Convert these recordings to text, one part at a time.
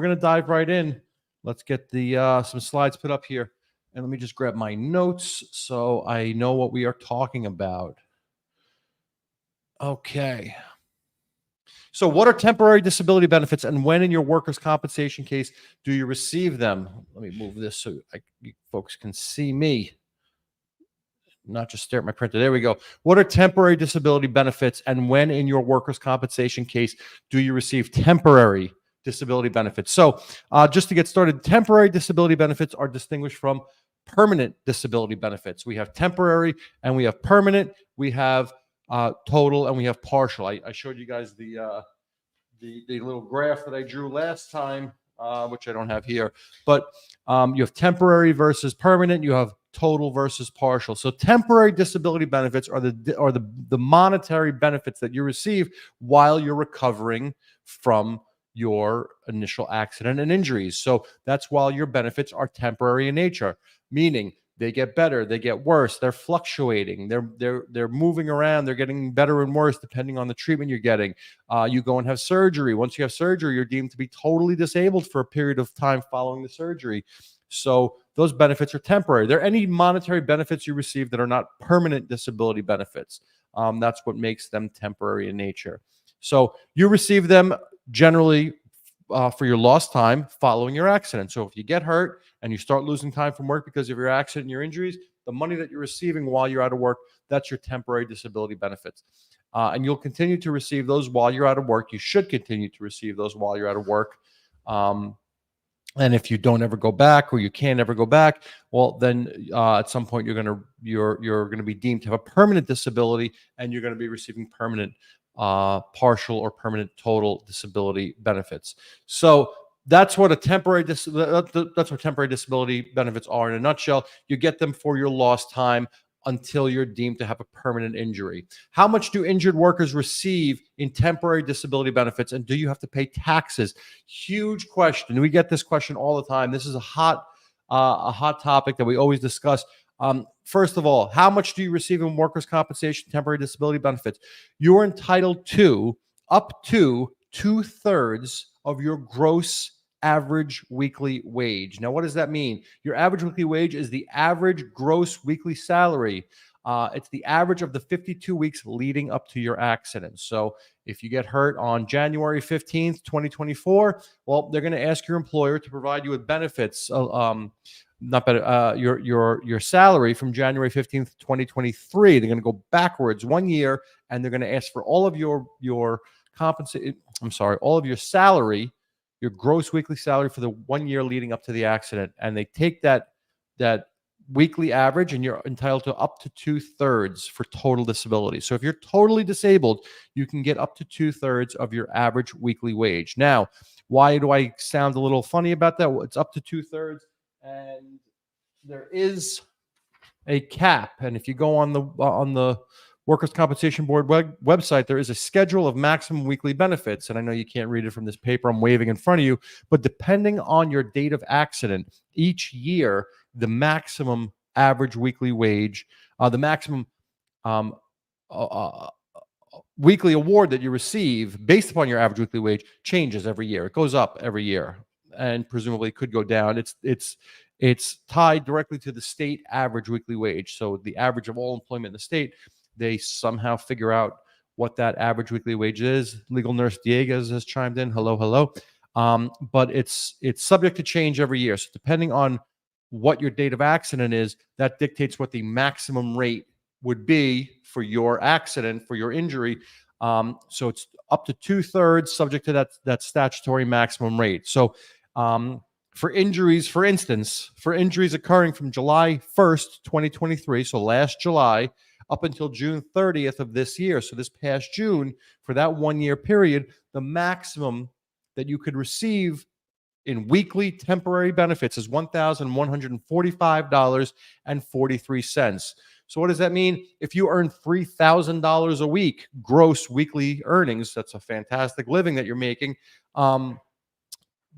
We're going to dive right in. Let's get the some slides put up here. And let me just grab my notes so I know what we are talking about. Okay. So what are temporary disability benefits, and when in your workers' compensation case do you receive them? Let me move this so you folks can see me, not just stare at my printer. There we go. What are temporary disability benefits, and when in your workers' compensation case do you receive temporary disability benefits? So just to get started, temporary disability benefits are distinguished from permanent disability benefits. We have temporary and we have permanent. We have total and we have partial. I showed you guys the little graph that I drew last time, which I don't have here. But you have temporary versus permanent. You have total versus partial. So temporary disability benefits are the monetary benefits that you receive while you're recovering from your initial accident and injuries. So that's while your benefits are temporary in nature, meaning they get better, they get worse, they're fluctuating, they're moving around, they're getting better and worse depending on the treatment you're getting. You go and have surgery. Once you have surgery, you're deemed to be totally disabled for a period of time following the surgery. So those benefits are temporary. There are any monetary benefits you receive that are not permanent disability benefits. That's what makes them temporary in nature. So you receive them generally for your lost time following your accident. So if you get hurt and you start losing time from work because of your accident and your injuries, the money that you're receiving while you're out of work, that's your temporary disability benefits. And you'll continue to receive those while you're out of work. You should continue to receive those while you're out of work. And if you don't ever go back, or you can't ever go back, well, then at some point you're gonna be deemed to have a permanent disability, and you're going to be receiving permanent partial or permanent total disability benefits. So that's what temporary disability benefits are in a nutshell. You get them for your lost time until you're deemed to have a permanent injury. How much do injured workers receive in temporary disability benefits, and do you have to pay taxes? Huge question. We get this question all the time. This is a hot topic that we always discuss. First of all, how much do you receive in workers' compensation temporary disability benefits? You're entitled to up to 2/3 of your gross average weekly wage. Now, what does that mean? Your average weekly wage is the average gross weekly salary. It's the average of the 52 weeks leading up to your accident. So if you get hurt on January 15th, 2024, well, they're going to ask your employer to provide you with benefits, your salary from January 15th, 2023. They're going to go backwards 1 year, and they're going to ask for all of your all of your salary, your gross weekly salary for the 1 year leading up to the accident, and they take that weekly average, and you're entitled to up to 2/3 for total disability. So if you're totally disabled, you can get up to 2/3 of your average weekly wage. Now, why do I sound a little funny about that? Well, it's up to 2/3, and there is a cap. And if you go on the Workers' Compensation Board website, there is a schedule of maximum weekly benefits. And I know you can't read it from this paper I'm waving in front of you, but depending on your date of accident, each year, the maximum average weekly wage, the maximum weekly award that you receive based upon your average weekly wage changes every year. It goes up every year, and presumably could go down. It's tied directly to the state average weekly wage. So the average of all employment in the state, they somehow figure out what that average weekly wage is. Legal Nurse Dieguez has chimed in. Hello, hello. But it's subject to change every year. So depending on what your date of accident is, that dictates what the maximum rate would be for your accident, for your injury. So it's up to 2/3 subject to that statutory maximum rate. So for injuries, for instance, for injuries occurring from July 1st, 2023, so last July, up until June 30th of this year, so this past June, for that 1 year period, the maximum that you could receive in weekly temporary benefits is $1,145.43. So what does that mean? If you earn $3,000 a week gross weekly earnings, that's a fantastic living that you're making.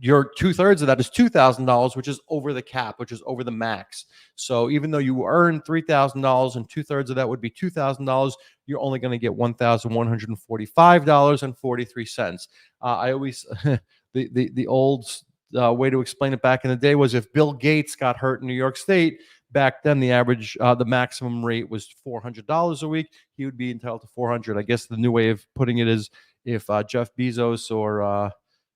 Your 2/3 of that is $2,000, which is over the cap, which is over the max. So even though you earn $3,000 and 2/3 of that would be $2,000, you're only going to get $1,145.43. I always the old way to explain it back in the day was if Bill Gates got hurt in New York State, back then the maximum rate was $400 a week. He would be entitled to 400. I guess the new way of putting it is if Jeff Bezos or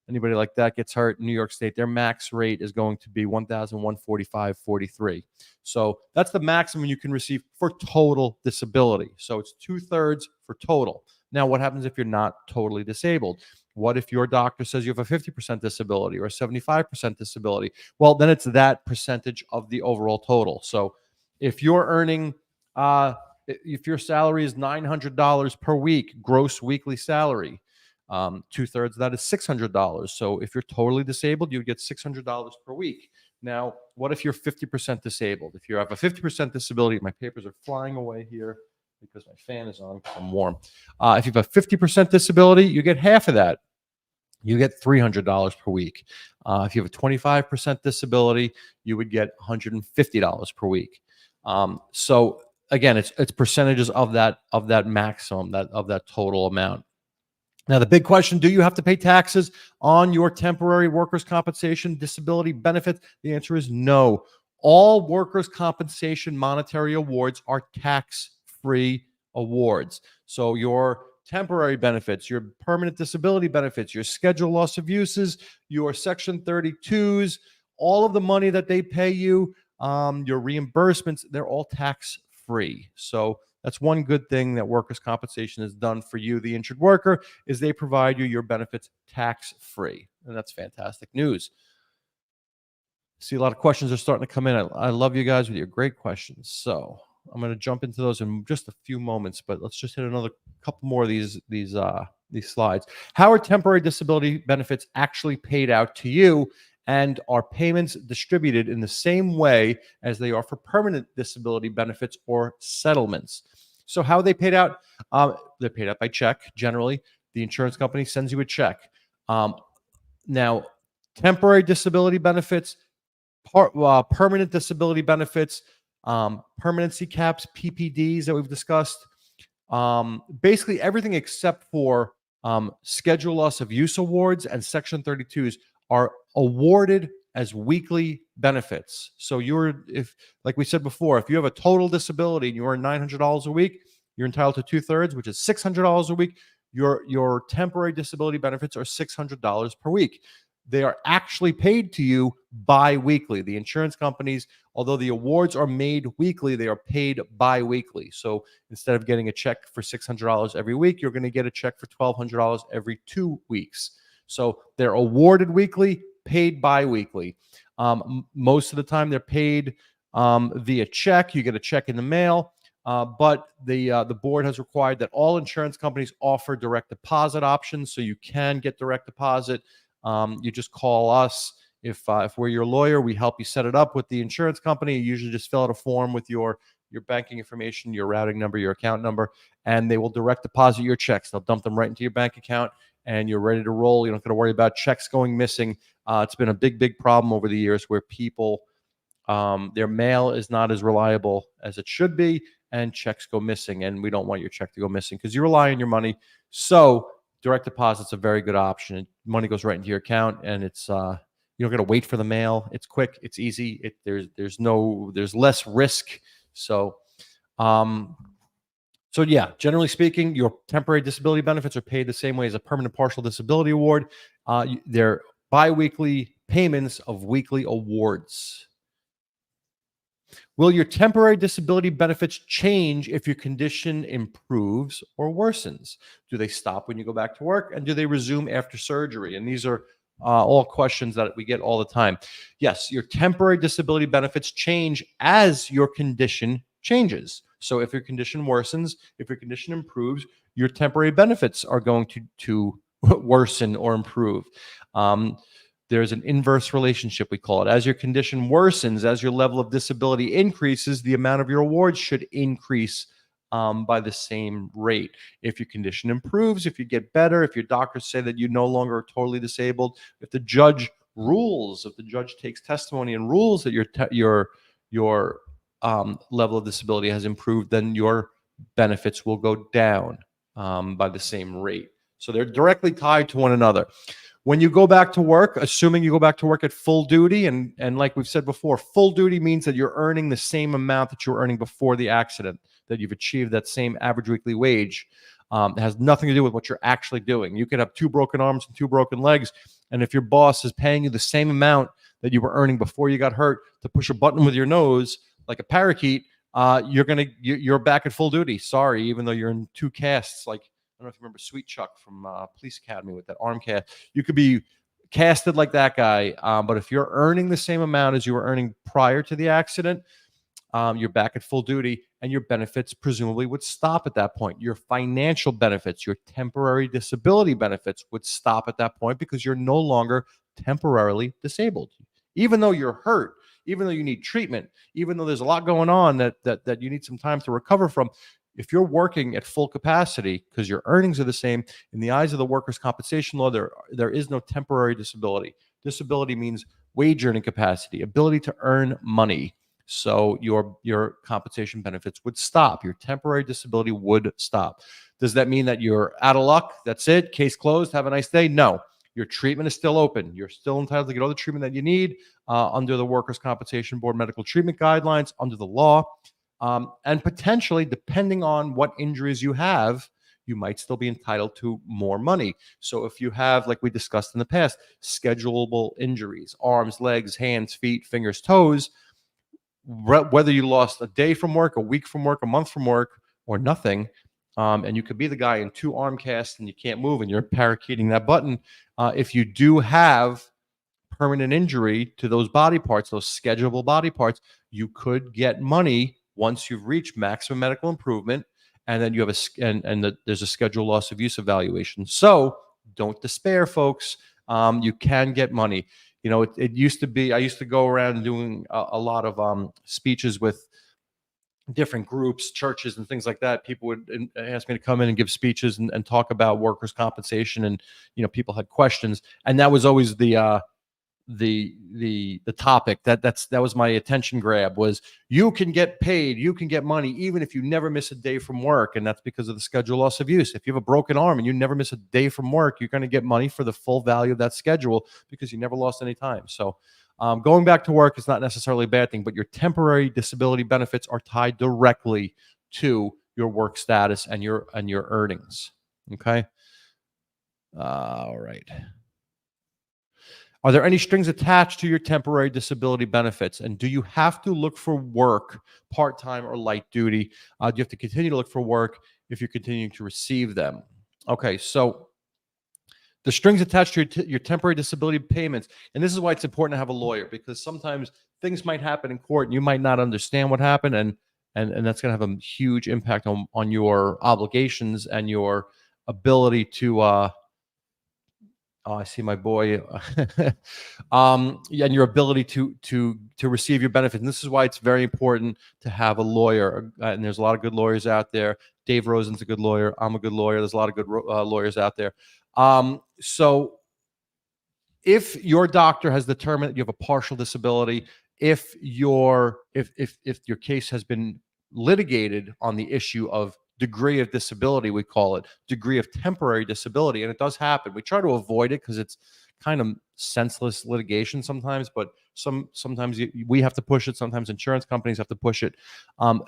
anybody like that gets hurt in New York State, their max rate is going to be $1,145.43. So that's the maximum you can receive for total disability. So it's 2/3 for total. Now, what happens if you're not totally disabled? What if your doctor says you have a 50% disability or a 75% disability? Well, then it's that percentage of the overall total. So if you're earning, if your salary is $900 per week, gross weekly salary, 2/3 of that is $600. So if you're totally disabled, you get $600 per week. Now, what if you're 50% disabled? If you have a 50% disability, my papers are flying away here because my fan is on. I'm warm. If you have a 50% disability, you get half of that. You get $300 per week. If you have a 25% disability, you would get $150 per week. So again, it's percentages of that maximum, of that total amount. Now, the big question, do you have to pay taxes on your temporary workers' compensation disability benefits? The answer is no. All workers' compensation monetary awards are tax-free awards. So your temporary benefits, your permanent disability benefits, your schedule loss of uses, your Section 32s, all of the money that they pay you, your reimbursements, they're all tax-free. So that's one good thing that workers' compensation has done for you, the injured worker, is they provide you your benefits tax-free. And that's fantastic news. See, a lot of questions are starting to come in. I love you guys with your great questions. So I'm going to jump into those in just a few moments, but let's just hit another couple more of these slides. How are temporary disability benefits actually paid out to you? And are payments distributed in the same way as they are for permanent disability benefits or settlements? So how are they paid out? They're paid out by check, generally. The insurance company sends you a check. Now, temporary disability benefits, permanent disability benefits, permanency caps, PPDs that we've discussed, basically everything except for schedule loss of use awards and Section 32s are awarded as weekly benefits. So like we said before, if you have a total disability and you earn $900 a week, you're entitled to 2/3, which is $600 a week. Your temporary disability benefits are $600 per week. They are actually paid to you bi-weekly. The insurance companies, although the awards are made weekly, they are paid bi-weekly. So instead of getting a check for $600 every week, you're going to get a check for $1,200 every 2 weeks. So they're awarded weekly, paid bi-weekly. Most of the time, they're paid via check. You get a check in the mail. But the board has required that all insurance companies offer direct deposit options, so you can get direct deposit. You just call us. If we're your lawyer, we help you set it up with the insurance company. You usually just fill out a form with your banking information, your routing number, your account number, and they will direct deposit your checks. They'll dump them right into your bank account, and you're ready to roll. You don't got to worry about checks going missing. It's been a big problem over the years where people, their mail is not as reliable as it should be, and checks go missing, and we don't want your check to go missing because you rely on your money. So direct deposit's a very good option. Money goes right into your account, and it's you don't got to wait for the mail. It's quick, it's easy. There's less risk. So yeah, generally speaking, your temporary disability benefits are paid the same way as a permanent partial disability award. They're biweekly payments of weekly awards. Will your temporary disability benefits change if your condition improves or worsens? Do they stop when you go back to work? And do they resume after surgery? And these are all questions that we get all the time. Yes, your temporary disability benefits change as your condition changes. So if your condition worsens, if your condition improves, your temporary benefits are going to worsen or improve. There's an inverse relationship, we call it. As your condition worsens, as your level of disability increases, the amount of your awards should increase by the same rate. If your condition improves, if you get better, if your doctors say that you no longer are totally disabled, if the judge takes testimony and rules that your level of disability has improved, then your benefits will go down by the same rate. So they're directly tied to one another. When you go back to work, assuming you go back to work at full duty, and like we've said before, full duty means that you're earning the same amount that you were earning before the accident, that you've achieved that same average weekly wage. It has nothing to do with what you're actually doing. You could have 2 broken arms and 2 broken legs, and if your boss is paying you the same amount that you were earning before you got hurt to push a button with your nose like a parakeet, you're back at full duty. Sorry, even though you're in 2 casts, like, I don't know if you remember Sweet Chuck from Police Academy with that arm cast. You could be casted like that guy, but if you're earning the same amount as you were earning prior to the accident, you're back at full duty, and your benefits presumably would stop at that point. Your financial benefits, your temporary disability benefits would stop at that point because you're no longer temporarily disabled. Even though you're hurt, even though you need treatment, even though there's a lot going on that you need some time to recover from, if you're working at full capacity because your earnings are the same, in the eyes of the workers' compensation law, there is no temporary disability. Disability means wage earning capacity, ability to earn money. So your compensation benefits would stop. Your temporary disability would stop. Does that mean that you're out of luck? That's it. Case closed. Have a nice day. No. Your treatment is still open. You're still entitled to get all the treatment that you need under the Workers' Compensation Board medical treatment guidelines, under the law. And potentially, depending on what injuries you have, you might still be entitled to more money. So if you have, like we discussed in the past, schedulable injuries, arms, legs, hands, feet, fingers, toes, whether you lost a day from work, a week from work, a month from work, or nothing, and you could be the guy in 2 arm casts and you can't move and you're parakeeting that button. If you do have permanent injury to those body parts, those schedulable body parts, you could get money once you've reached maximum medical improvement, and then you have there's a scheduled loss of use evaluation. So don't despair, folks. You can get money. You know, it used to be, I used to go around doing a lot of speeches with different groups, churches, and things like that. People would ask me to come in and give speeches and talk about workers' compensation, and people had questions, and that was always the topic that was my attention grab, was you can get paid, you can get money even if you never miss a day from work. And that's because of the schedule loss of use. If you have a broken arm and you never miss a day from work, you're going to get money for the full value of that schedule because you never lost any time. So going back to work is not necessarily a bad thing, but your temporary disability benefits are tied directly to your work status and your earnings. Okay. All right. Are there any strings attached to your temporary disability benefits? And do you have to look for work, part-time or light duty? Do you have to continue to look for work if you're continuing to receive them? Okay, so the strings attached to your temporary disability payments, and this is why it's important to have a lawyer, because sometimes things might happen in court and you might not understand what happened, and that's going to have a huge impact on your obligations and your ability to I see my boy. And your ability to receive your benefits. And this is why it's very important to have a lawyer. And there's a lot of good lawyers out there. Dave Rosen's a good lawyer. I'm a good lawyer. There's a lot of good lawyers out there. So if your doctor has determined that you have a partial disability, if your case has been litigated on the issue of degree of disability, we call it degree of temporary disability, and it does happen. We try to avoid it because it's kind of senseless litigation sometimes, but sometimes we have to push it. Sometimes insurance companies have to push it.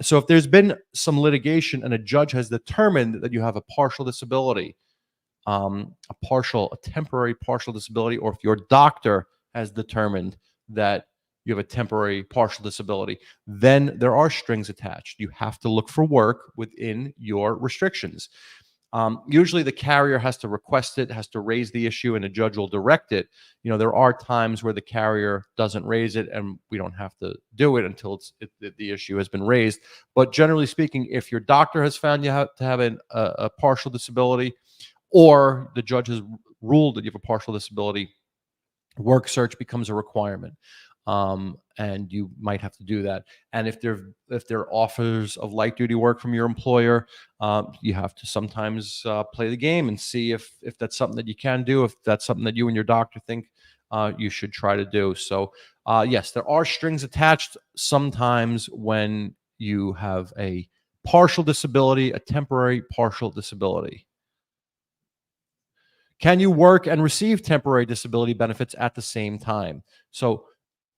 So if there's been some litigation and a judge has determined that you have a partial disability, a temporary partial disability, or if your doctor has determined that you have a temporary partial disability, then there are strings attached. You have to look for work within your restrictions. Usually the carrier has to request it, has to raise the issue, and a judge will direct it. There are times where the carrier doesn't raise it, and we don't have to do it until the issue has been raised. But generally speaking, if your doctor has found you to have a partial disability, or the judge has ruled that you have a partial disability, work search becomes a requirement. And you might have to do that. And if there are offers of light duty work from your employer, you have to sometimes play the game and see if that's something that you can do, if that's something that you and your doctor think you should try to do. So yes, there are strings attached sometimes when you have a partial disability, a temporary partial disability. Can you work and receive temporary disability benefits at the same time? So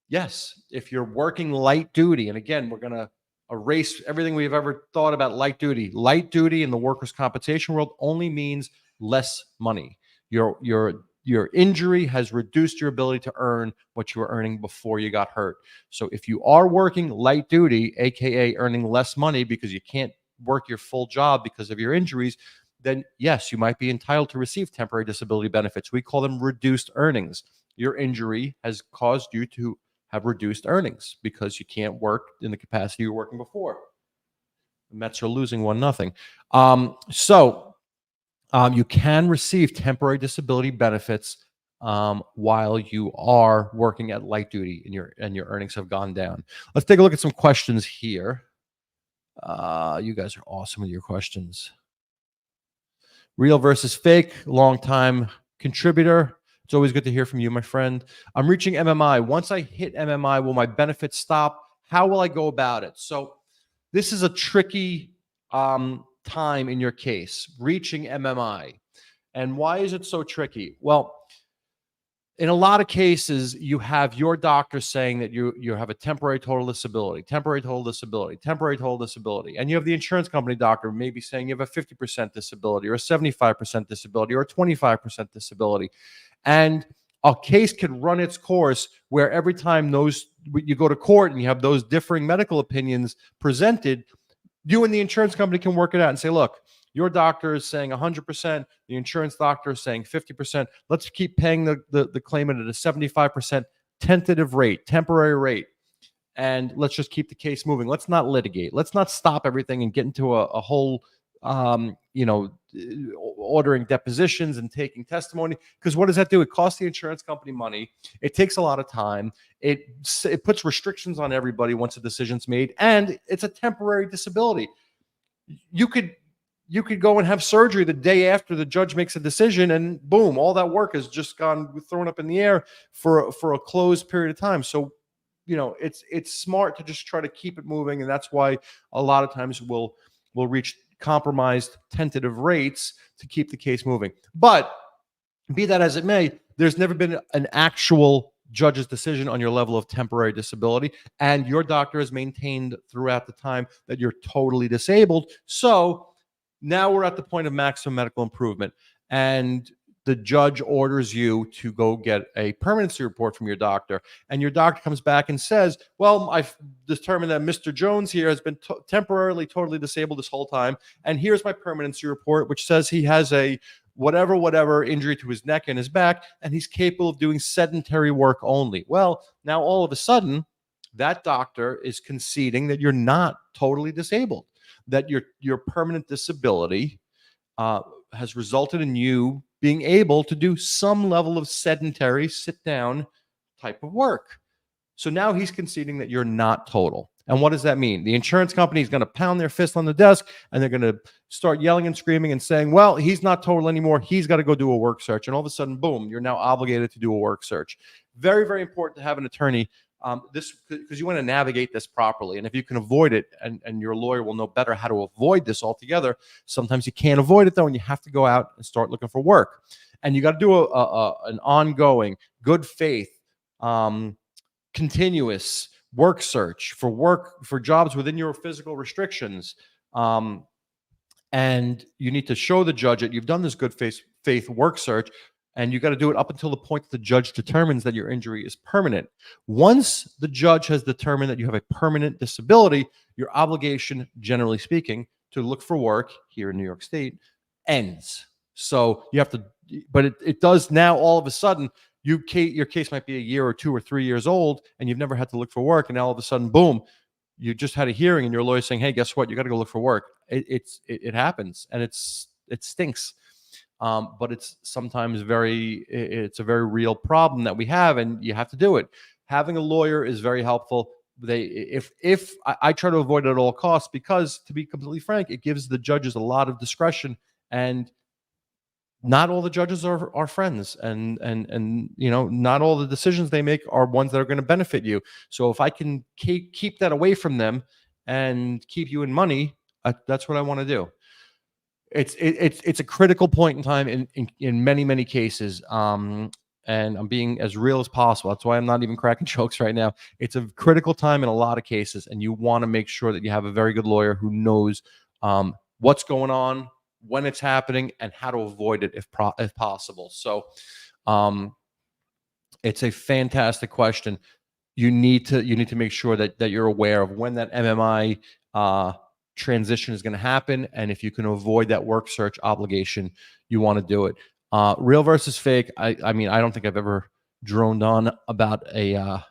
yes, if you're working light duty, and again, we're going to erase everything we've ever thought about light duty. Light duty in the workers' compensation world only means less money. Your injury has reduced your ability to earn what you were earning before you got hurt. So if you are working light duty, aka earning less money because you can't work your full job because of your injuries, then yes, you might be entitled to receive temporary disability benefits. We call them reduced earnings. Your injury has caused you to have reduced earnings because you can't work in the capacity you were working before. The Mets are losing 1-0. You can receive temporary disability benefits while you are working at light duty and your earnings have gone down. Let's take a look at some questions here. You guys are awesome with your questions. Real versus fake, long-time contributor. It's always good to hear from you, my friend. I'm reaching MMI. Once I hit MMI, will my benefits stop? How will I go about it? So this is a tricky time in your case, reaching MMI. And why is it so tricky? Well, in a lot of cases, you have your doctor saying that you have a temporary total disability, temporary total disability, temporary total disability. And you have the insurance company doctor maybe saying you have a 50% disability or a 75% disability or a 25% disability. And a case could run its course where every time you go to court and you have those differing medical opinions presented, you and the insurance company can work it out and say, look, your doctor is saying 100%, the insurance doctor is saying 50%. Let's keep paying the claimant at a 75% tentative rate, temporary rate, and let's just keep the case moving. Let's not litigate. Let's not stop everything and get into a whole, ordering depositions and taking testimony. Because what does that do? It costs the insurance company money. It takes a lot of time. It puts restrictions on everybody once a decision's made, and it's a temporary disability. You could go and have surgery the day after the judge makes a decision, and boom, all that work has just gone thrown up in the air for a closed period of time. So, it's smart to just try to keep it moving, and that's why a lot of times we'll reach compromised tentative rates to keep the case moving. But be that as it may, there's never been an actual judge's decision on your level of temporary disability, and your doctor has maintained throughout the time that you're totally disabled. So now we're at the point of maximum medical improvement, and the judge orders you to go get a permanency report from your doctor, and your doctor comes back and says, well, I've determined that Mr. Jones here has been temporarily totally disabled this whole time, and here's my permanency report, which says he has a whatever injury to his neck and his back, and he's capable of doing sedentary work only. Well, now all of a sudden, that doctor is conceding that you're not totally disabled, that your permanent disability has resulted in you being able to do some level of sedentary, sit-down type of work. So now he's conceding that you're not total. And what does that mean? The insurance company is going to pound their fist on the desk, and they're going to start yelling and screaming and saying, well, he's not total anymore. He's got to go do a work search. And all of a sudden, boom, you're now obligated to do a work search. Very, very important to have an attorney because you want to navigate this properly. And if you can avoid it, and your lawyer will know better how to avoid this altogether. Sometimes you can't avoid it, though, and you have to go out and start looking for work. And you got to do an ongoing, good faith, continuous work search for jobs within your physical restrictions. And you need to show the judge that you've done this good faith work search, and you got to do it up until the point that the judge determines that your injury is permanent. Once the judge has determined that you have a permanent disability, your obligation, generally speaking, to look for work here in New York State ends. So you have to, but it does now all of a sudden. Your case might be a year or 2 or 3 years old, and you've never had to look for work, and now all of a sudden, boom, you just had a hearing, and your lawyer's saying, "Hey, guess what? You got to go look for work." It happens, and it stinks, but it's sometimes it's a very real problem that we have, and you have to do it. Having a lawyer is very helpful. If I try to avoid it at all costs, because to be completely frank, it gives the judges a lot of discretion, and not all the judges are friends, and not all the decisions they make are ones that are going to benefit you. So if I can keep that away from them and keep you in money, that's what I want to do. It's a critical point in time in many cases. And I'm being as real as possible. That's why I'm not even cracking jokes right now. It's a critical time in a lot of cases, and you want to make sure that you have a very good lawyer who knows what's going on, when it's happening, and how to avoid it if possible. So, it's a fantastic question. You need to make sure that you're aware of when that MMI transition is going to happen, and if you can avoid that work search obligation, you want to do it. Real versus fake. I mean, I don't think I've ever droned on about a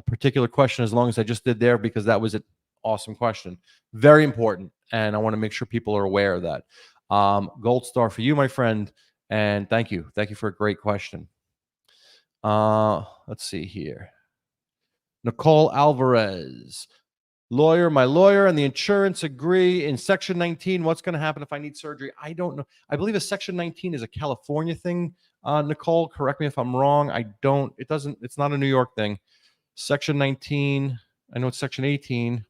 particular question as long as I just did there, because that was an awesome question, very important, and I want to make sure people are aware of that. Gold star for you, my friend, and thank you for a great question. Let's see here. Nicole Alvarez. My lawyer and the insurance agree in Section 19. What's going to happen if I need surgery? I don't know. I believe a Section 19 is a California thing. Nicole, correct me if I'm wrong. It's not a New York thing. Section 19, I know it's Section 18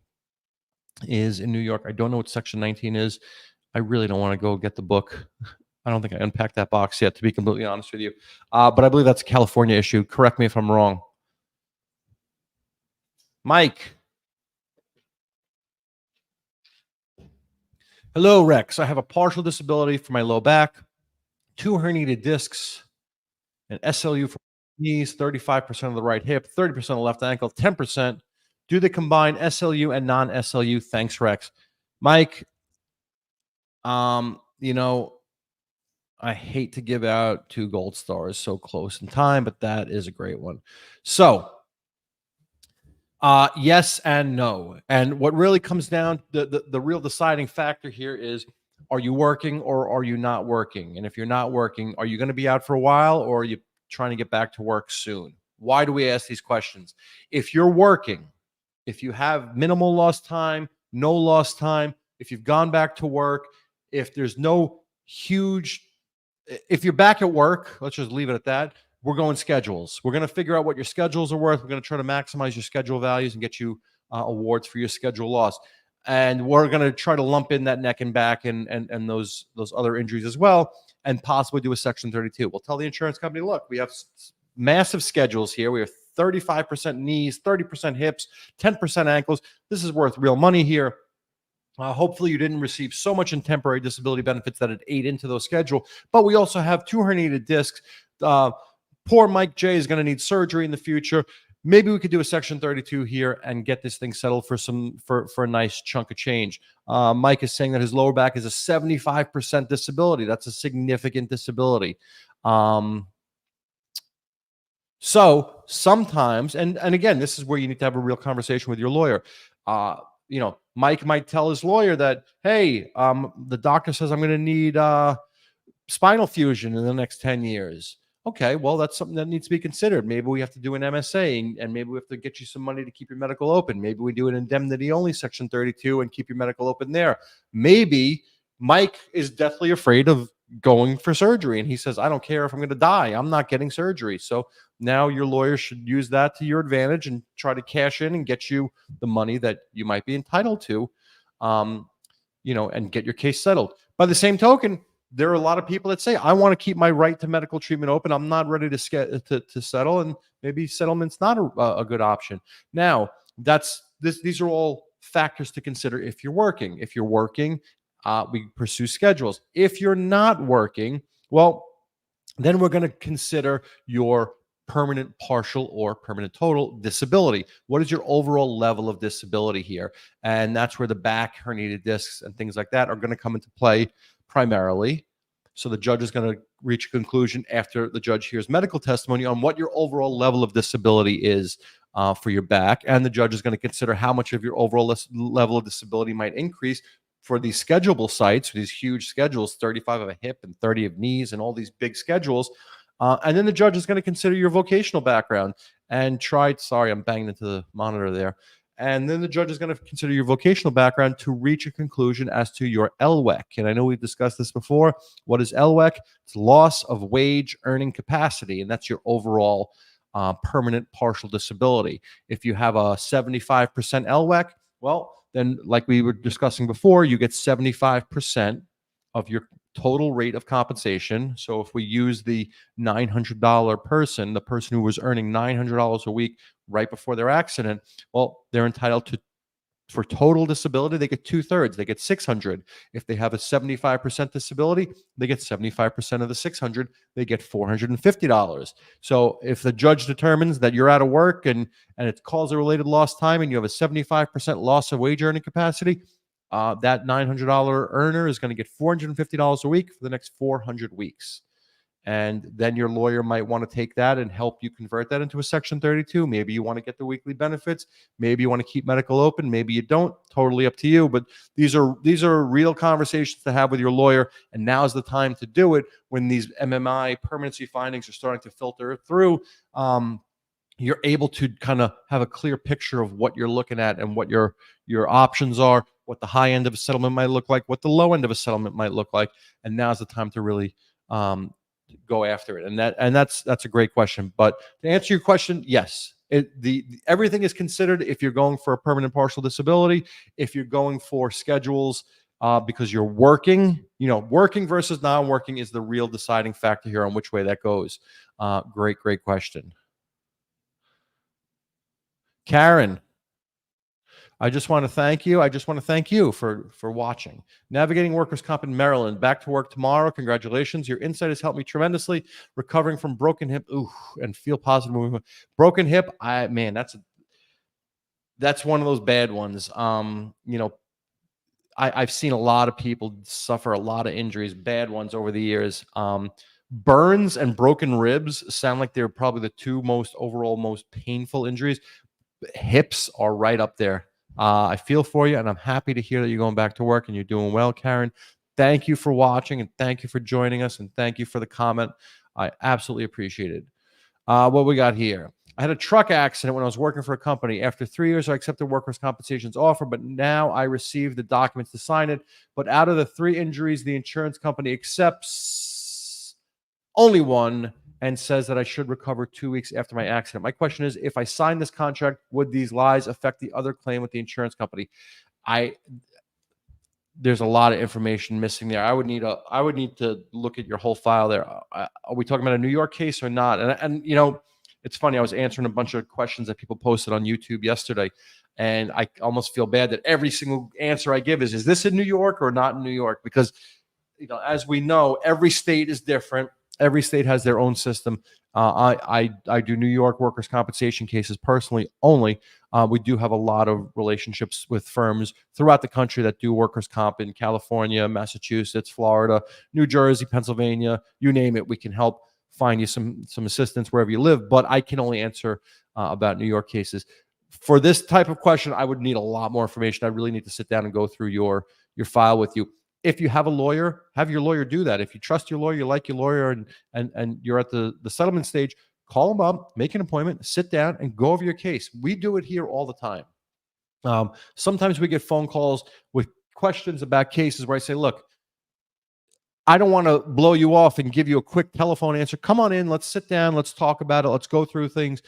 is in New York. I don't know what Section 19 is. I really don't want to go get the book. I don't think I unpacked that box yet, to be completely honest with you. But I believe that's a California issue. Correct me if I'm wrong. Mike. Hello, Rex. I have a partial disability for my low back, 2 herniated discs, an SLU for knees, 35% of the right hip, 30% of the left ankle, 10%. Do they combine SLU and non-SLU? Thanks, Rex. Mike, you know, I hate to give out 2 gold stars so close in time, but that is a great one. So, yes and no. And what really comes down, the real deciding factor here is, are you working or are you not working? And if you're not working, are you going to be out for a while, or are you trying to get back to work soon? Why do we ask these questions? If you're working, if you have minimal lost time, no lost time, if you've gone back to work, if there's no huge, if you're back at work, let's just leave it at that. We're going schedules. We're going to figure out what your schedules are worth. We're going to try to maximize your schedule values and get you awards for your schedule loss. And we're going to try to lump in that neck and back and those other injuries as well, and possibly do a Section 32. We'll tell the insurance company, look, we have massive schedules here. We have 35% knees, 30% hips, 10% ankles. This is worth real money here. Hopefully you didn't receive so much in temporary disability benefits that it ate into those schedule. But we also have 2 herniated discs. Poor Mike J is going to need surgery in the future. Maybe we could do a Section 32 here and get this thing settled for a nice chunk of change. Mike is saying that his lower back is a 75% disability. That's a significant disability. So sometimes, and again, this is where you need to have a real conversation with your lawyer. Mike might tell his lawyer that, hey, the doctor says I'm going to need spinal fusion in the next 10 years. Okay, well, that's something that needs to be considered. Maybe we have to do an MSA, and maybe we have to get you some money to keep your medical open. Maybe we do an indemnity-only Section 32 and keep your medical open there. Maybe Mike is deathly afraid of going for surgery, and he says, I don't care if I'm going to die. I'm not getting surgery. So now your lawyer should use that to your advantage and try to cash in and get you the money that you might be entitled to, and get your case settled. By the same token, there are a lot of people that say, I want to keep my right to medical treatment open. I'm not ready to settle, and maybe settlement's not a good option. Now, these are all factors to consider if you're working. If you're working, we pursue schedules. If you're not working, well, then we're going to consider your permanent partial or permanent total disability. What is your overall level of disability here? And that's where the back, herniated discs, and things like that are going to come into play primarily. So the judge is going to reach a conclusion after the judge hears medical testimony on what your overall level of disability is for your back. And the judge is going to consider how much of your overall level of disability might increase for these schedulable sites, these huge schedules, 35 of a hip and 30 of knees and all these big schedules. And then the judge is going to consider your vocational background and sorry, I'm banging into the monitor there. And then the judge is going to consider your vocational background to reach a conclusion as to your LWEC. And I know we've discussed this before. What is LWEC? It's loss of wage earning capacity. And that's your overall permanent partial disability. If you have a 75% LWEC, well, then like we were discussing before, you get 75% of your total rate of compensation. So if we use the $900 person, the person who was earning $900 a week right before their accident, well, they're entitled to, for total disability, they get 2/3. They get 600. If they have a 75% disability, they get 75% of the 600. They get $450. So if the judge determines that you're out of work and it's cause-related lost time and you have a 75% loss of wage earning capacity, that $900 earner is going to get $450 a week for the next 400 weeks. And then your lawyer might want to take that and help you convert that into a Section 32. Maybe you want to get the weekly benefits. Maybe you want to keep medical open. Maybe you don't. Totally up to you. But these are real conversations to have with your lawyer. And now's the time to do it when these MMI permanency findings are starting to filter through. You're able to kind of have a clear picture of what you're looking at and what your options are, what the high end of a settlement might look like, what the low end of a settlement might look like. And now's the time to really go after it. And that's a great question. But to answer your question, yes, everything is considered if you're going for a permanent partial disability, if you're going for schedules because you're working, working versus non-working is the real deciding factor here on which way that goes. Great question. Karen, I just want to thank you. I just want to thank you for watching. Navigating workers' comp in Maryland. Back to work tomorrow. Congratulations. Your insight has helped me tremendously. Recovering from broken hip. Ooh, and feel positive moving. Broken hip. Man, that's one of those bad ones. I've seen a lot of people suffer a lot of injuries, bad ones over the years. Burns and broken ribs sound like they're probably the two most painful injuries. Hips are right up there. I feel for you, and I'm happy to hear that you're going back to work and you're doing well, Karen. Thank you for watching, and thank you for joining us, and thank you for the comment. I absolutely appreciate it. What we got here? I had a truck accident when I was working for a company. After 3 years, I accepted workers' compensation's offer, but now I received the documents to sign it. But out of the 3 injuries, the insurance company accepts only one and says that I should recover 2 weeks after my accident. My question is, if I sign this contract, would these lies affect the other claim with the insurance company? There's a lot of information missing there. I would need to look at your whole file there. Are we talking about a New York case or not? And it's funny. I was answering a bunch of questions that people posted on YouTube yesterday, and I almost feel bad that every single answer I give is this in New York or not in New York? Because as we know, every state is different. Every state has their own system. I do New York workers' compensation cases personally only. We do have a lot of relationships with firms throughout the country that do workers' comp in California, Massachusetts, Florida, New Jersey, Pennsylvania, you name it. We can help find you some assistance wherever you live. But I can only answer about New York cases. For this type of question, I would need a lot more information. I really need to sit down and go through your file with you. If you have a lawyer, have your lawyer do that. If you trust your lawyer, you like your lawyer, and you're at the settlement stage, call them up, make an appointment, sit down, and go over your case. We do it here all the time. Sometimes we get phone calls with questions about cases where I say, look, I don't want to blow you off and give you a quick telephone answer. Come on in, let's sit down, let's talk about it, let's go through things.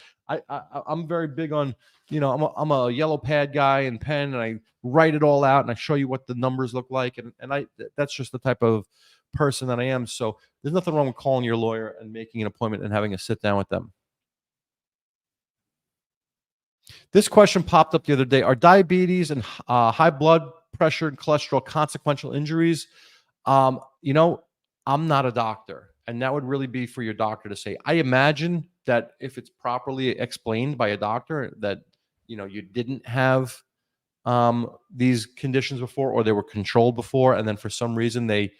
I'm very big on, I'm a yellow pad guy and pen, and I write it all out and I show you what the numbers look like, and that's just the type of person that I am. So there's nothing wrong with calling your lawyer and making an appointment and having a sit down with them. This question popped up the other day. Are diabetes and high blood pressure and cholesterol consequential injuries? I'm not a doctor, and that would really be for your doctor to say. I imagine that if it's properly explained by a doctor that, you didn't have these conditions before, or they were controlled before, and then for some reason they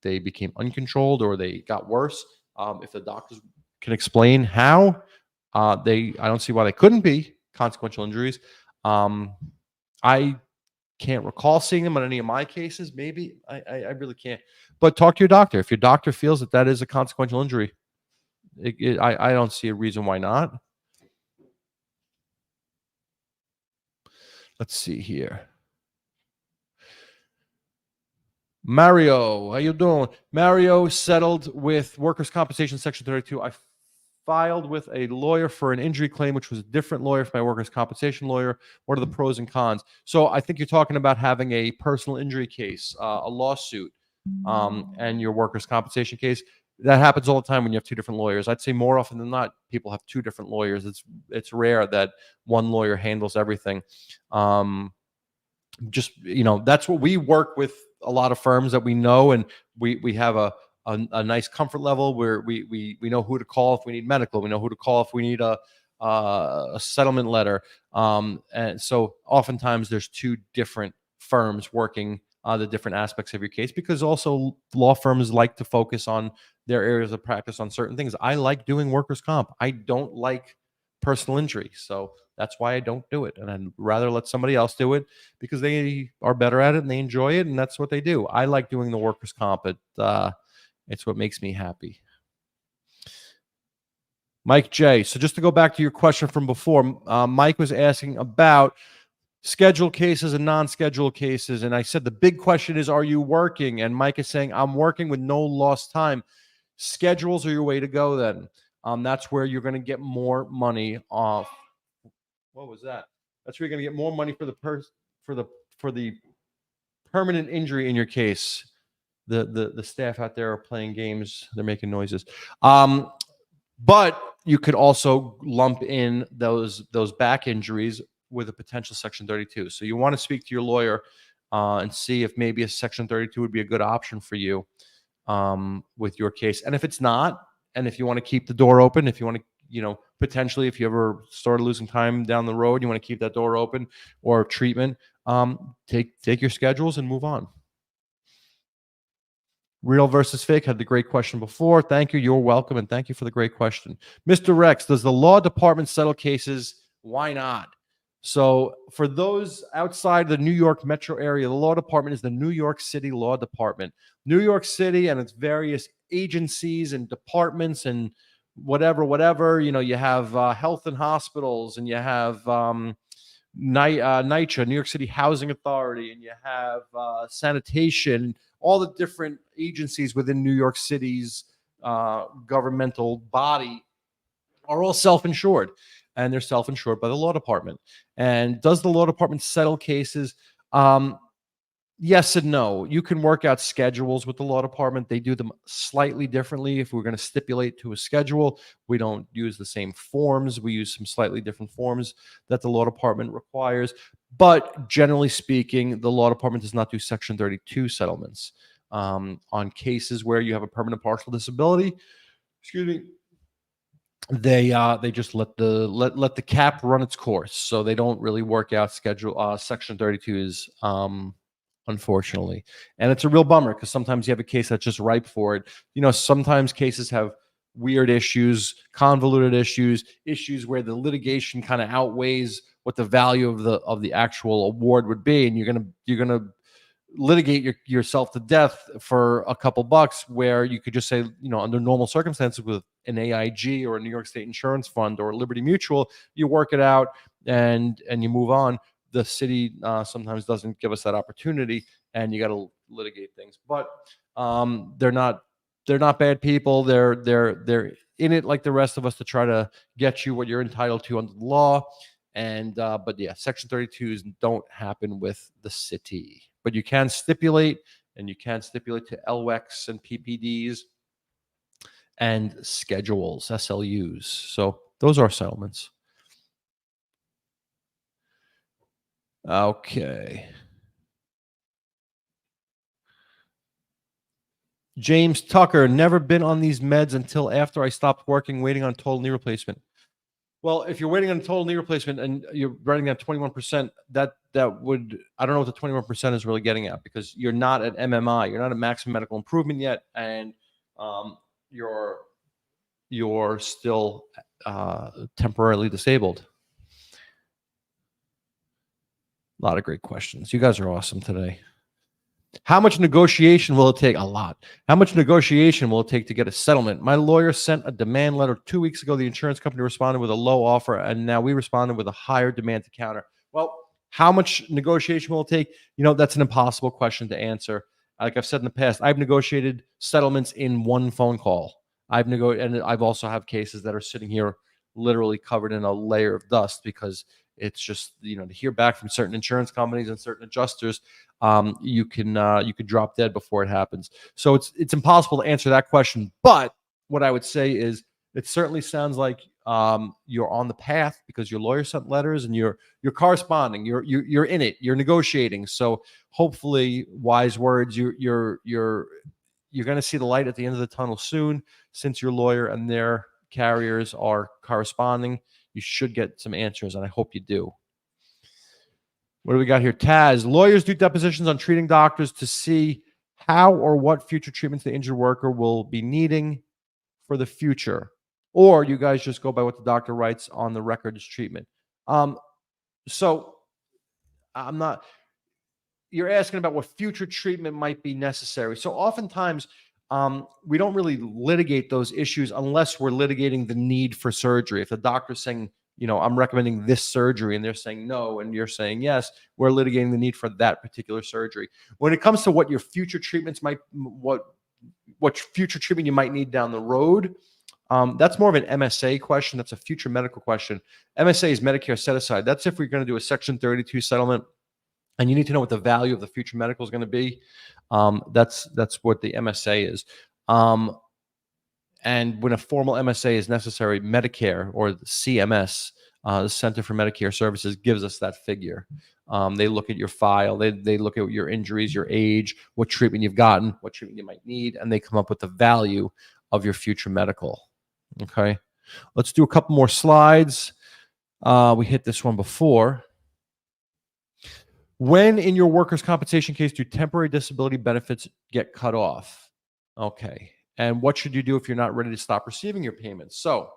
became uncontrolled or they got worse. If the doctors can explain how, I don't see why they couldn't be consequential injuries. I can't recall seeing them on any of my cases. Maybe I really can't. But talk to your doctor. If your doctor feels that is a consequential injury, I don't see a reason why not. Let's see here. Mario, how you doing? Mario settled with workers' compensation section 32. I filed with a lawyer for an injury claim, which was a different lawyer for my workers' compensation lawyer. What are the pros and cons? So I think you're talking about having a personal injury case, a lawsuit, and your workers' compensation case. That happens all the time when you have two different lawyers. I'd say more often than not, people have two different lawyers. It's rare that one lawyer handles everything. Just that's what we work with, a lot of firms that we know, and we have a nice comfort level where we know who to call if we need medical, we know who to call if we need a settlement letter, and so oftentimes there's two different firms working the different aspects of your case, because also law firms like to focus on their areas of practice on certain things. I like doing workers' comp. I don't like personal injury, so that's why I don't do it, and I'd rather let somebody else do it because they are better at it and they enjoy it, and that's what they do. I like doing the workers' comp. It's what makes me happy. Mike J. So just to go back to your question from before, Mike was asking about scheduled cases and non-scheduled cases, and I said the big question is, are you working? And Mike is saying, I'm working with no lost time. Schedules are your way to go then. That's where you're going to get more money off. What was that? That's where you're going to get more money for the permanent injury in your case. The staff out there are playing games. They're making noises. But you could also lump in those back injuries with a potential Section 32. So you want to speak to your lawyer and see if maybe a Section 32 would be a good option for you with your case. And if it's not, and if you want to keep the door open, if you want to, potentially, if you ever started losing time down the road, you want to keep that door open, or treatment, take your schedules and move on. Real versus fake had the great question before. Thank you. You're welcome. And thank you for the great question. Mr. Rex, does the law department settle cases? Why not? So for those outside the New York metro area, the law department is the New York City Law Department. New York City and its various agencies and departments and whatever, you have health and hospitals, and you have NYCHA, New York City Housing Authority, and you have sanitation, all the different agencies within New York City's governmental body are all self-insured, and they're self-insured by the law department. And does the law department settle cases? Yes and no. You can work out schedules with the law department. They do them slightly differently. If we're going to stipulate to a schedule, we don't use the same forms. We use some slightly different forms that the law department requires. But generally speaking, the law department does not do Section 32 settlements on cases where you have a permanent partial disability. Excuse me. They just let the cap run its course, so they don't really work out Section 32s. Unfortunately. And it's a real bummer, because sometimes you have a case that's just ripe for it. Sometimes cases have weird issues, convoluted issues where the litigation kind of outweighs what the value of the actual award would be, and you're gonna litigate yourself to death for a couple bucks, where you could just say, under normal circumstances with an AIG or a New York State Insurance Fund or Liberty Mutual, you work it out and you move on. The city sometimes doesn't give us that opportunity, and you got to litigate things. But they're not bad people. They're in it like the rest of us to try to get you what you're entitled to under the law. And but yeah, Section 32s don't happen with the city, but you can stipulate, and you can stipulate to LWECs and PPDs and schedules, SLUs. So those are settlements. Okay. James Tucker, never been on these meds until after I stopped working, waiting on total knee replacement. Well, if you're waiting on total knee replacement and you're running at 21%, that would, I don't know what the 21% is really getting at, because you're not at MMI, you're not at maximum medical improvement yet, and you're still temporarily disabled. A lot of great questions. You guys are awesome today. How much negotiation will it take? A lot. How much negotiation will it take to get a settlement? My lawyer sent a demand letter 2 weeks ago. The insurance company responded with a low offer, and now we responded with a higher demand to counter. Well, how much negotiation will it take? That's an impossible question to answer. Like I've said in the past, I've negotiated settlements in one phone call. and I've also have cases that are sitting here literally covered in a layer of dust because it's just, to hear back from certain insurance companies and certain adjusters, you can drop dead before it happens. So it's impossible to answer that question. But what I would say is it certainly sounds like you're on the path because your lawyer sent letters and you're corresponding. You're in it. You're negotiating. So hopefully, wise words. You're going to see the light at the end of the tunnel soon. Since your lawyer and their carriers are corresponding, you should get some answers, and I hope you do. What do we got here? Taz, lawyers do depositions on treating doctors to see how or what future treatments the injured worker will be needing for the future. Or you guys just go by what the doctor writes on the record as treatment. So I'm not, you're asking about what future treatment might be necessary. So oftentimes we don't really litigate those issues unless we're litigating the need for surgery. If the doctor's saying, I'm recommending this surgery and they're saying no, and you're saying yes, we're litigating the need for that particular surgery. When it comes to what your future treatments what future treatment you might need down the road, that's more of an MSA question. That's a future medical question. MSA is Medicare set aside. That's if we're going to do a Section 32 settlement, and you need to know what the value of the future medical is going to be. That's what the MSA is. And when a formal MSA is necessary, Medicare or the CMS, the Center for Medicare Services, gives us that figure. They look at your file, they look at your injuries, your age, what treatment you've gotten, what treatment you might need, and they come up with the value of your future medical. Okay, let's do a couple more slides. We hit this one before. When in your workers' compensation case do temporary disability benefits get cut off? Okay. And what should you do if you're not ready to stop receiving your payments? So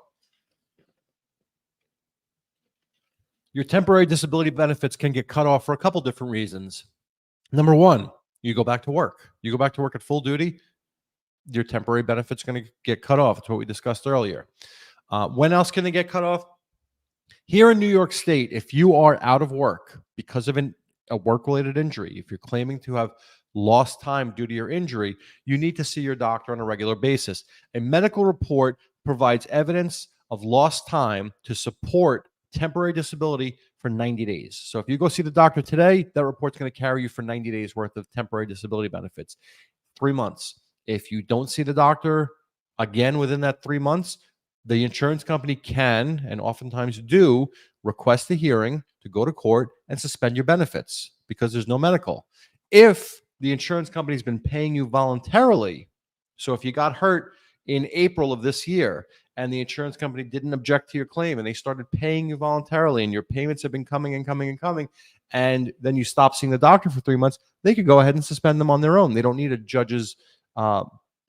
your temporary disability benefits can get cut off for a couple different reasons. Number one, you go back to work. You go back to work at full duty, your temporary benefits going to get cut off. It's what we discussed earlier. When else can they get cut off? Here in New York State, if you are out of work because of a work-related injury, if you're claiming to have lost time due to your injury, you need to see your doctor on a regular basis. A medical report provides evidence of lost time to support temporary disability for 90 days. So if you go see the doctor today, that report's going to carry you for 90 days worth of temporary disability benefits. 3 months. If you don't see the doctor again within that 3 months, the insurance company can, and oftentimes do, request a hearing to go to court and suspend your benefits because there's no medical. If the insurance company's been paying you voluntarily, so if you got hurt in April of this year and the insurance company didn't object to your claim and they started paying you voluntarily and your payments have been coming and coming and coming, and then you stop seeing the doctor for 3 months, they could go ahead and suspend them on their own. They don't need a judge's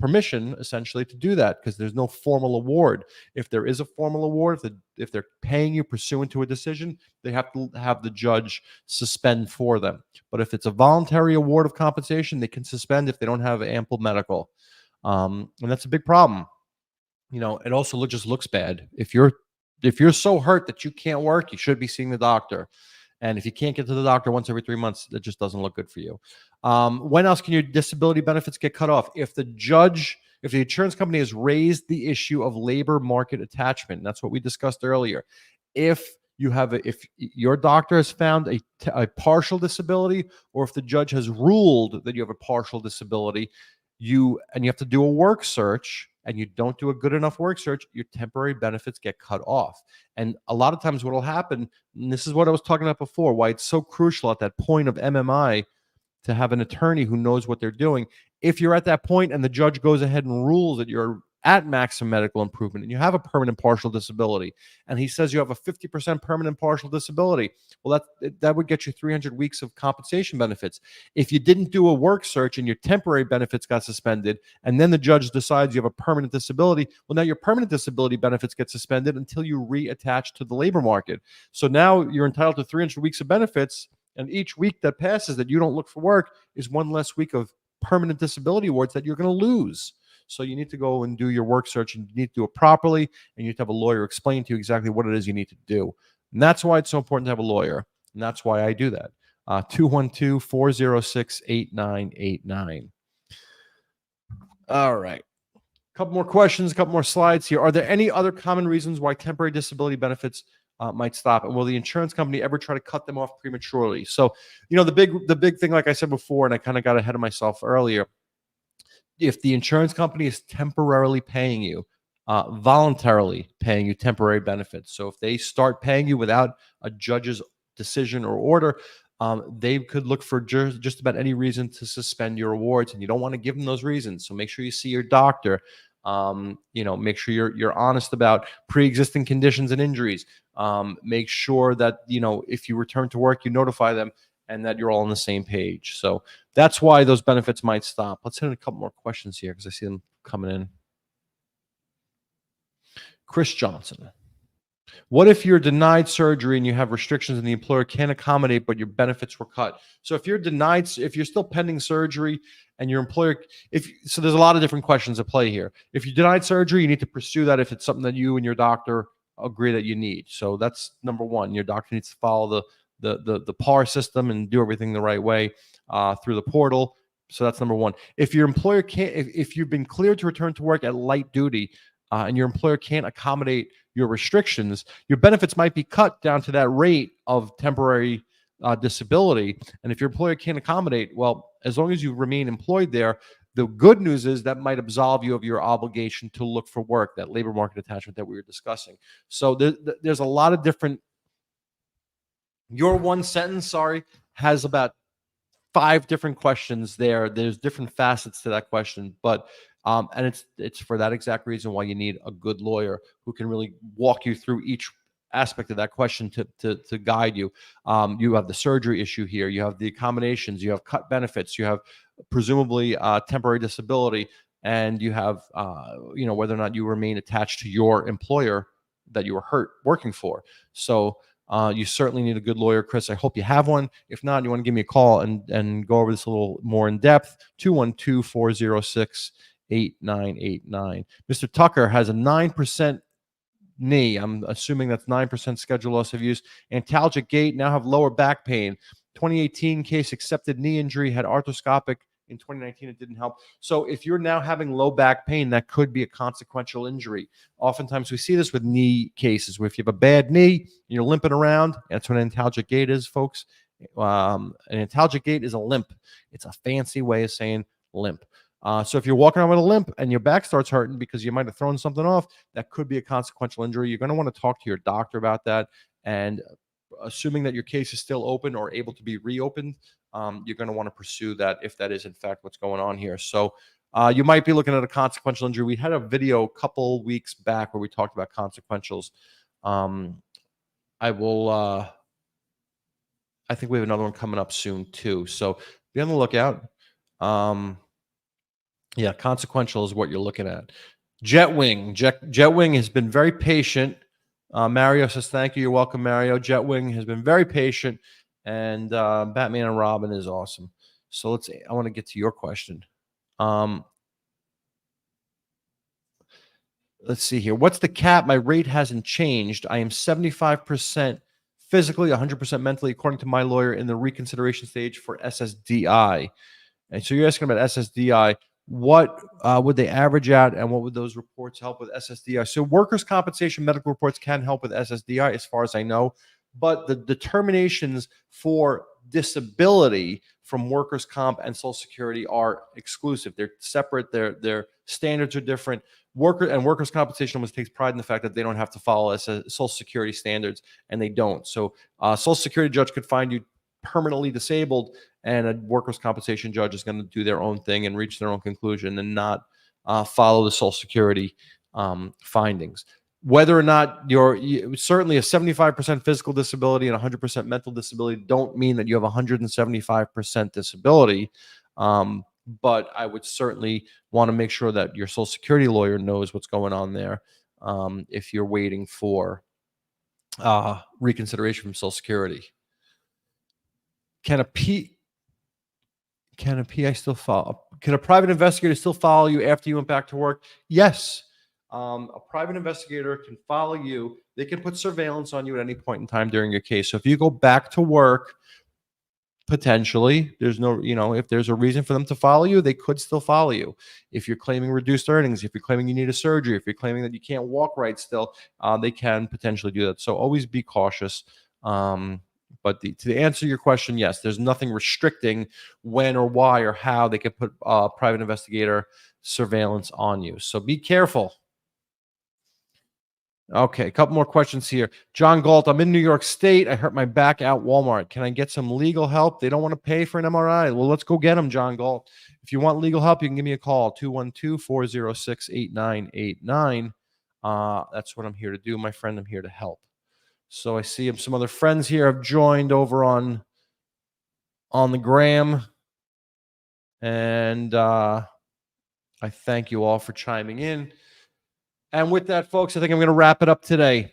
permission essentially to do that because there's no formal award. If there is a formal award, if they're paying you pursuant to a decision, they have to have the judge suspend for them. But if it's a voluntary award of compensation, they can suspend if they don't have ample medical. And that's a big problem. It also just looks bad. If you're so hurt that you can't work, you should be seeing the doctor. And if you can't get to the doctor once every 3 months, that just doesn't look good for you. When else can your disability benefits get cut off? If the insurance company has raised the issue of labor market attachment, that's what we discussed earlier. If your doctor has found a partial disability, or if the judge has ruled that you have a partial disability, you have to do a work search, and you don't do a good enough work search, your temporary benefits get cut off. And a lot of times what will happen, and this is what I was talking about before, why it's so crucial at that point of MMI to have an attorney who knows what they're doing. If you're at that point and the judge goes ahead and rules that you're at maximum medical improvement and you have a permanent partial disability, and he says you have a 50% permanent partial disability, well, that would get you 300 weeks of compensation benefits. If you didn't do a work search and your temporary benefits got suspended, and then the judge decides you have a permanent disability, well, now your permanent disability benefits get suspended until you reattach to the labor market. So now you're entitled to 300 weeks of benefits, and each week that passes that you don't look for work is one less week of permanent disability awards that you're going to lose. So you need to go and do your work search, and you need to do it properly, and you need to have a lawyer explain to you exactly what it is you need to do. And that's why it's so important to have a lawyer, and that's why I do that. 212-406-8989. All right. Couple more questions, a couple more slides here. Are there any other common reasons why temporary disability benefits might stop? And will the insurance company ever try to cut them off prematurely? So, the big thing, like I said before, and I kind of got ahead of myself earlier, if the insurance company is temporarily paying you, voluntarily paying you temporary benefits. So if they start paying you without a judge's decision or order, they could look for just about any reason to suspend your awards, and you don't want to give them those reasons. So make sure you see your doctor. Make sure you're honest about pre-existing conditions and injuries. Make sure that if you return to work, you notify them, and that you're all on the same page. So that's why those benefits might stop. Let's hit a couple more questions here because I see them coming in. Chris Johnson. What if you're denied surgery and you have restrictions and the employer can't accommodate, but your benefits were cut? So if you're still pending surgery and your employer, so there's a lot of different questions at play here. If you denied surgery, you need to pursue that if it's something that you and your doctor agree that you need. So that's number one. Your doctor needs to follow the PAR system and do everything the right way through the portal. So that's number one. If your employer can't, if you've been cleared to return to work at light duty and your employer can't accommodate your restrictions, your benefits might be cut down to that rate of temporary disability. And if your employer can't accommodate, well, as long as you remain employed there, the good news is that might absolve you of your obligation to look for work, that labor market attachment that we were discussing. So there's a lot of different. Your one sentence, has about 5 different questions there. There's different facets to that question, but and it's for that exact reason why you need a good lawyer who can really walk you through each aspect of that question to guide you. You have the surgery issue here. You have the accommodations. You have cut benefits. You have presumably temporary disability, and you have whether or not you remain attached to your employer that you were hurt working for. So you certainly need a good lawyer, Chris. I hope you have one. If not, you want to give me a call and go over this a little more in depth. 212-406-8989. Mr. Tucker has a 9% knee. I'm assuming that's 9% schedule loss of use. Antalgic gait, now have lower back pain. 2018 case accepted knee injury, had arthroscopic. In 2019, it didn't help. So if you're now having low back pain, that could be a consequential injury. Oftentimes we see this with knee cases where if you have a bad knee and you're limping around, that's what an antalgic gait is, folks. An antalgic gait is a limp. It's a fancy way of saying limp. So if you're walking around with a limp and your back starts hurting because you might have thrown something off, that could be a consequential injury. You're going to want to talk to your doctor about that. And assuming that your case is still open or able to be reopened, you're going to want to pursue that if that is in fact what's going on here. So you might be looking at a consequential injury. We had a video a couple weeks back where we talked about consequentials. I think we have another one coming up soon too. So be on the lookout. Yeah, consequential is what you're looking at. Jetwing has been very patient. Mario says, thank you. You're welcome, Mario. Jetwing has been very patient. And Batman and Robin is awesome. So I want to get to your question. Let's see here. What's the cap? My rate hasn't changed. I am 75% physically, 100% mentally, according to my lawyer, in the reconsideration stage for SSDI. And so you're asking about SSDI. What would they average out, and what would those reports help with SSDI? So workers' compensation medical reports can help with SSDI, as far as I know, but the determinations for disability from workers' comp and Social Security are exclusive. They're separate. Their standards are different. Workers' compensation almost takes pride in the fact that they don't have to follow Social Security standards, and they don't. So Social Security judge could find you permanently disabled, and a workers' compensation judge is going to do their own thing and reach their own conclusion and not follow the Social Security findings. Whether or not certainly a 75% physical disability and 100% mental disability don't mean that you have 175% disability. But I would certainly want to make sure that your Social Security lawyer knows what's going on there if you're waiting for reconsideration from Social Security. Can a PI still follow? Can a private investigator still follow you after you went back to work? Yes. A private investigator can follow you. They can put surveillance on you at any point in time during your case. So if you go back to work Potentially, there's no, if there's a reason for them to follow you, they could still follow you. If you're claiming reduced earnings, if you're claiming you need a surgery, if you're claiming that you can't walk right still, they can potentially do that. So always be cautious. But to answer your question, yes, there's nothing restricting when or why or how they can put private investigator surveillance on you. So be careful. Okay, a couple more questions here. John Galt, I'm in New York State. I hurt my back at Walmart. Can I get some legal help? They don't want to pay for an MRI. Well, let's go get them, John Galt. If you want legal help, you can give me a call, 212-406-8989. That's what I'm here to do, my friend. I'm here to help. So I see some other friends here have joined over on the gram. And I thank you all for chiming in. And with that, folks, I think I'm going to wrap it up today.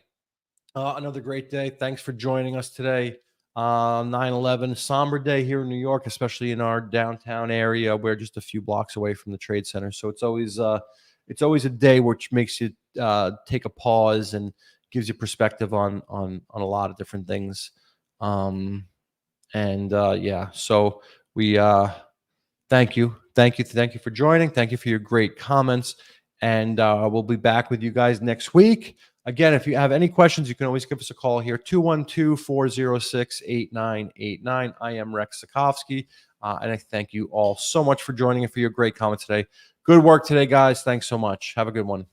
Another great day. Thanks for joining us today. 9/11, somber day here in New York, especially in our downtown area. We're just a few blocks away from the Trade Center, so it's always a day which makes you take a pause and gives you perspective on a lot of different things. Yeah, so we thank you for joining. Thank you for your great comments, and we'll be back with you guys next week. Again, if you have any questions, you can always give us a call here, 212-406-8989. I am Rex Sikowski, and I thank you all so much for joining and for your great comments today. Good work today, guys. Thanks so much. Have a good one.